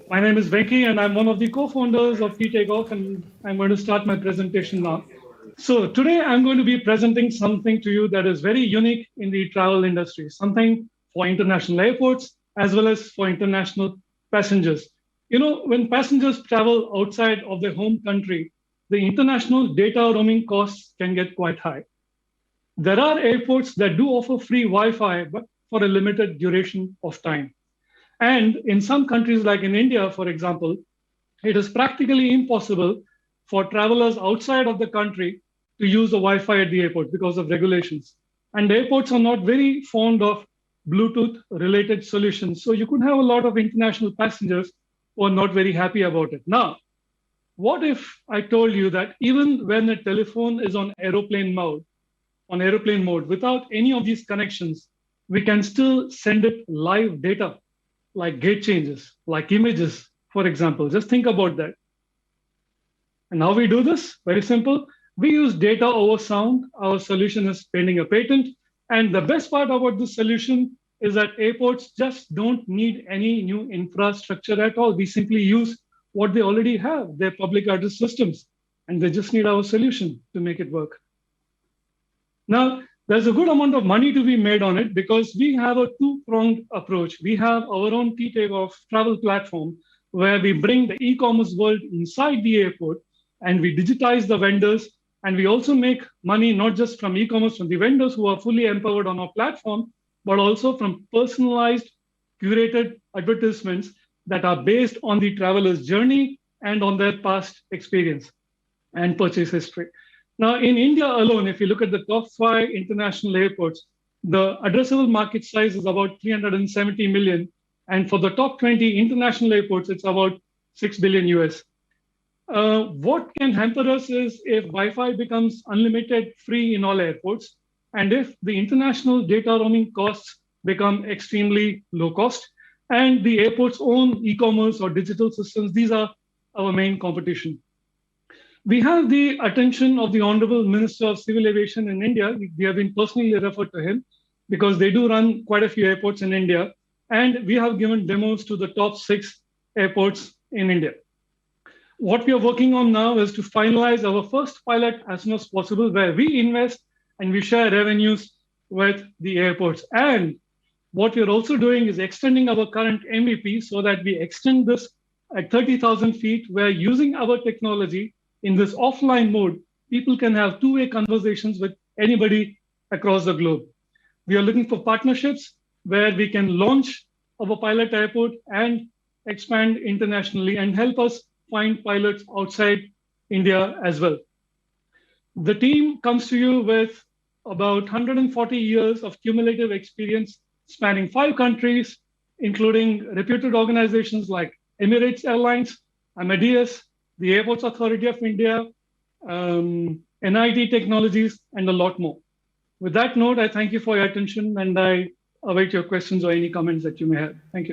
My name is Venki, and I'm one of the co-founders of Takeoff, and I'm going to start my presentation now. So today I'm going to be presenting something to you that is very unique in the travel industry, something for international airports as well as for international passengers. When passengers travel outside of their home country, the international data roaming costs can get quite high. There are airports that do offer free Wi-Fi, but for a limited duration of time. And in some countries, like in India, for example, it is practically impossible for travelers outside of the country to use the Wi Fi at the airport because of regulations. And airports are not very fond of Bluetooth related solutions. So you could have a lot of international passengers who are not very happy about it. Now, what if I told you that even when a telephone is on aeroplane mode, without any of these connections, we can still send it live data like gate changes, like images, for example. Just think about that. And how we do this? Very simple. We use data over sound. Our solution is pending a patent. And the best part about this solution is that airports just don't need any new infrastructure at all. We simply use what they already have, their public address systems, and they just need our solution to make it work. Now, there's a good amount of money to be made on it because we have a two-pronged approach. We have our own Takeoff travel platform where we bring the e-commerce world inside the airport and we digitize the vendors. And we also make money not just from e-commerce, from the vendors who are fully empowered on our platform, but also from personalized, curated advertisements that are based on the traveler's journey and on their past experience and purchase history. Now, in India alone, if you look at the top 5 international airports, the addressable market size is about 370 million. And for the top 20 international airports, it's about 6 billion US. What can hamper us is if Wi-Fi becomes unlimited free in all airports, and if the international data roaming costs become extremely low cost, and the airport's own e-commerce or digital systems, these are our main competition. We have the attention of the Honorable Minister of Civil Aviation in India. We have been personally referred to him because they do run quite a few airports in India. And we have given demos to the top 6 airports in India. What we are working on now is to finalize our first pilot as soon as possible, where we invest and we share revenues with the airports. And what we're also doing is extending our current MVP so that we extend this at 30,000 feet, where using our technology in this offline mode, people can have two-way conversations with anybody across the globe. We are looking for partnerships where we can launch our pilot airport and expand internationally and help us find pilots outside India as well. The team comes to you with about 140 years of cumulative experience spanning 5 countries, including reputed organizations like Emirates Airlines, Amadeus, the Airports Authority of India, NIT Technologies, and a lot more. With that note, I thank you for your attention and I await your questions or any comments that you may have. Thank you.